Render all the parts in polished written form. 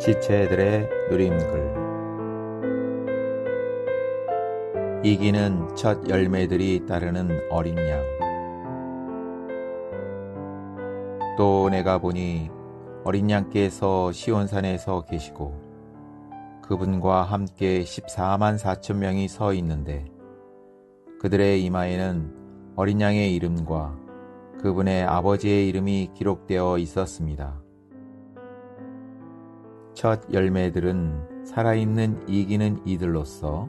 지체들의 누림글. 이기는 첫 열매들이 따르는 어린 양. 또 내가 보니 어린 양께서 시온산에 서 계시고 그분과 함께 14만 4천 명이 서 있는데 그들의 이마에는 어린 양의 이름과 그분의 아버지의 이름이 기록되어 있었습니다. 첫 열매들은 살아있는 이기는 이들로서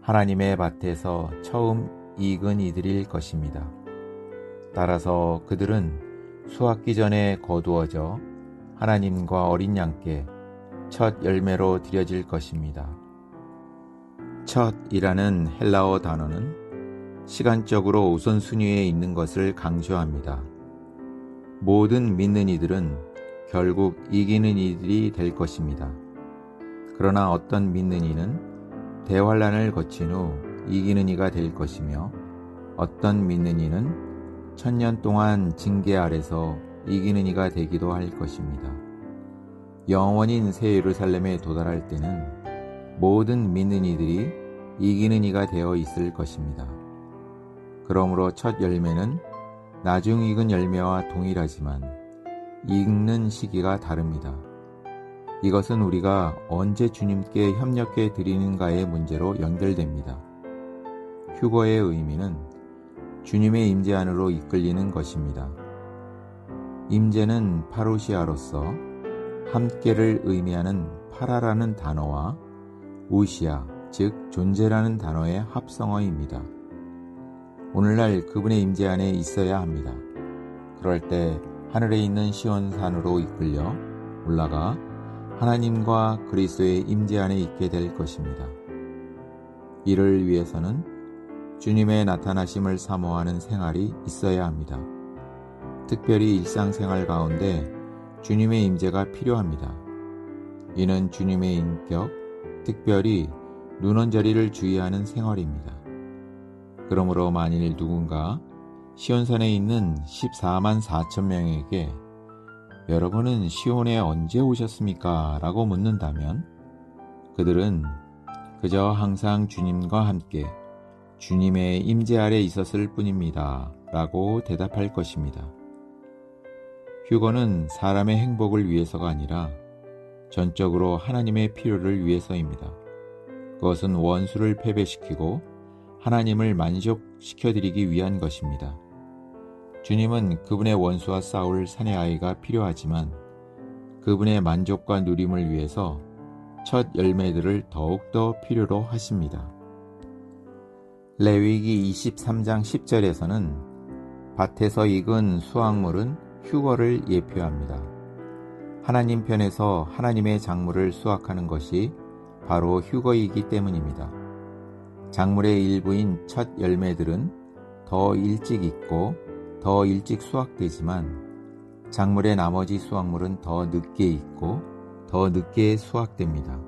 하나님의 밭에서 처음 익은 이들일 것입니다. 따라서 그들은 수확기 전에 거두어져 하나님과 어린 양께 첫 열매로 드려질 것입니다. 첫이라는 헬라어 단어는 시간적으로 우선순위에 있는 것을 강조합니다. 모든 믿는 이들은 결국 이기는 이들이 될 것입니다. 그러나 어떤 믿는 이는 대환란을 거친 후 이기는 이가 될 것이며 어떤 믿는 이는 1000년 동안 징계 아래서 이기는 이가 되기도 할 것입니다. 영원인 새 예루살렘에 도달할 때는 모든 믿는 이들이 이기는 이가 되어 있을 것입니다. 그러므로 첫 열매는 나중 익은 열매와 동일하지만 익는 시기가 다릅니다. 이것은 우리가 언제 주님께 협력해 드리는가의 문제로 연결됩니다. 휴거의 의미는 주님의 임재 안으로 이끌리는 것입니다. 임재는 파루시아로서 함께를 의미하는 파라라는 단어와 우시아, 즉 존재라는 단어의 합성어입니다. 오늘날 그분의 임재 안에 있어야 합니다. 그럴 때 하늘에 있는 시온산으로 이끌려 올라가 하나님과 그리스도의 임재 안에 있게 될 것입니다. 이를 위해서는 주님의 나타나심을 사모하는 생활이 있어야 합니다. 특별히 일상생활 가운데 주님의 임재가 필요합니다. 이는 주님의 인격, 특별히 눈언저리를 주의하는 생활입니다. 그러므로 만일 누군가 시온산에 있는 14만 4천 명에게 여러분은 시온에 언제 오셨습니까? 라고 묻는다면 그들은 그저 항상 주님과 함께 주님의 임재 아래 있었을 뿐입니다. 라고 대답할 것입니다. 휴거는 사람의 행복을 위해서가 아니라 전적으로 하나님의 필요를 위해서입니다. 그것은 원수를 패배시키고 하나님을 만족시켜드리기 위한 것입니다. 주님은 그분의 원수와 싸울 사내 아이가 필요하지만 그분의 만족과 누림을 위해서 첫 열매들을 더욱더 필요로 하십니다. 레위기 23장 10절에서는 밭에서 익은 수확물은 휴거를 예표합니다. 하나님 편에서 하나님의 작물을 수확하는 것이 바로 휴거이기 때문입니다. 작물의 일부인 첫 열매들은 더 일찍 익고 더 일찍 수확되지만 작물의 나머지 수확물은 더 늦게 익고 더 늦게 수확됩니다.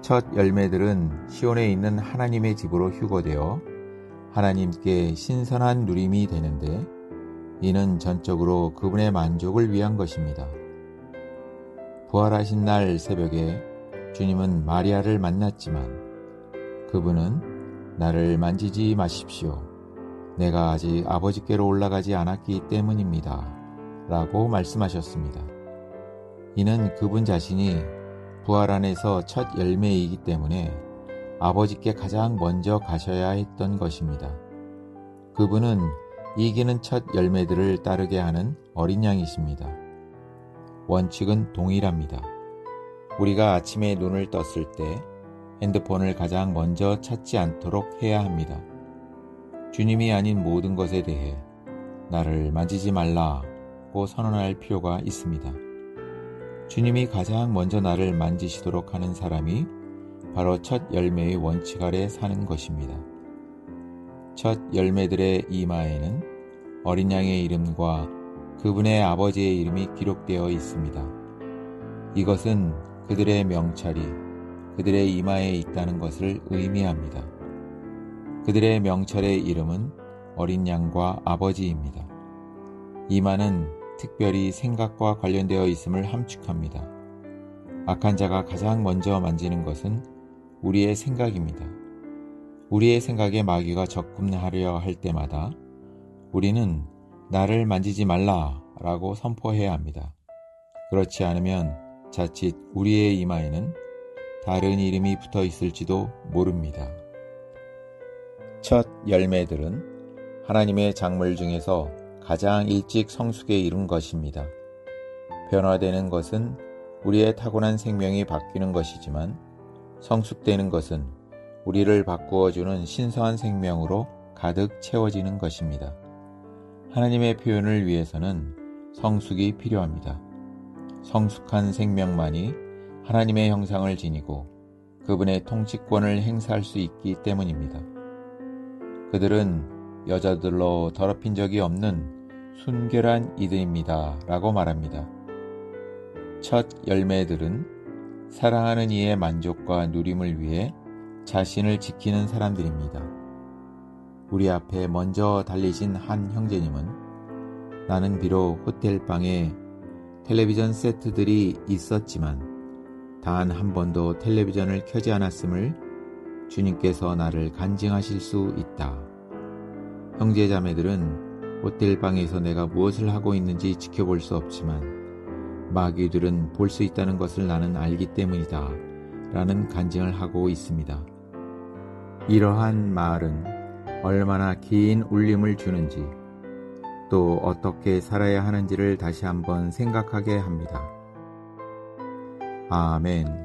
첫 열매들은 시온에 있는 하나님의 집으로 휴거되어 하나님께 신선한 누림이 되는데 이는 전적으로 그분의 만족을 위한 것입니다. 부활하신 날 새벽에 주님은 마리아를 만났지만 그분은 나를 만지지 마십시오. 내가 아직 아버지께로 올라가지 않았기 때문입니다. 라고 말씀하셨습니다. 이는 그분 자신이 부활 안에서 첫 열매이기 때문에 아버지께 가장 먼저 가셔야 했던 것입니다. 그분은 이기는 첫 열매들을 따르게 하는 어린 양이십니다. 원칙은 동일합니다. 우리가 아침에 눈을 떴을 때 핸드폰을 가장 먼저 찾지 않도록 해야 합니다. 주님이 아닌 모든 것에 대해 나를 만지지 말라고 선언할 필요가 있습니다. 주님이 가장 먼저 나를 만지시도록 하는 사람이 바로 첫 열매의 원칙 아래 사는 것입니다. 첫 열매들의 이마에는 어린 양의 이름과 그분의 아버지의 이름이 기록되어 있습니다. 이것은 그들의 명찰이 그들의 이마에 있다는 것을 의미합니다. 그들의 명찰의 이름은 어린 양과 아버지입니다. 이마는 특별히 생각과 관련되어 있음을 함축합니다. 악한 자가 가장 먼저 만지는 것은 우리의 생각입니다. 우리의 생각에 마귀가 접근하려 할 때마다 우리는 나를 만지지 말라 라고 선포해야 합니다. 그렇지 않으면 자칫 우리의 이마에는 다른 이름이 붙어 있을지도 모릅니다. 첫 열매들은 하나님의 작물 중에서 가장 일찍 성숙에 이른 것입니다. 변화되는 것은 우리의 타고난 생명이 바뀌는 것이지만 성숙되는 것은 우리를 바꾸어주는 신성한 생명으로 가득 채워지는 것입니다. 하나님의 표현을 위해서는 성숙이 필요합니다. 성숙한 생명만이 하나님의 형상을 지니고 그분의 통치권을 행사할 수 있기 때문입니다. 그들은 여자들로 더럽힌 적이 없는 순결한 이들입니다 라고 말합니다. 첫 열매들은 사랑하는 이의 만족과 누림을 위해 자신을 지키는 사람들입니다. 우리 앞에 먼저 달리신 한 형제님은 나는 비록 호텔방에 텔레비전 세트들이 있었지만 단 한 번도 텔레비전을 켜지 않았음을 주님께서 나를 간증하실 수 있다. 형제자매들은 호텔방에서 내가 무엇을 하고 있는지 지켜볼 수 없지만 마귀들은 볼 수 있다는 것을 나는 알기 때문이다 라는 간증을 하고 있습니다. 이러한 말은 얼마나 긴 울림을 주는지 또 어떻게 살아야 하는지를 다시 한번 생각하게 합니다. 아멘.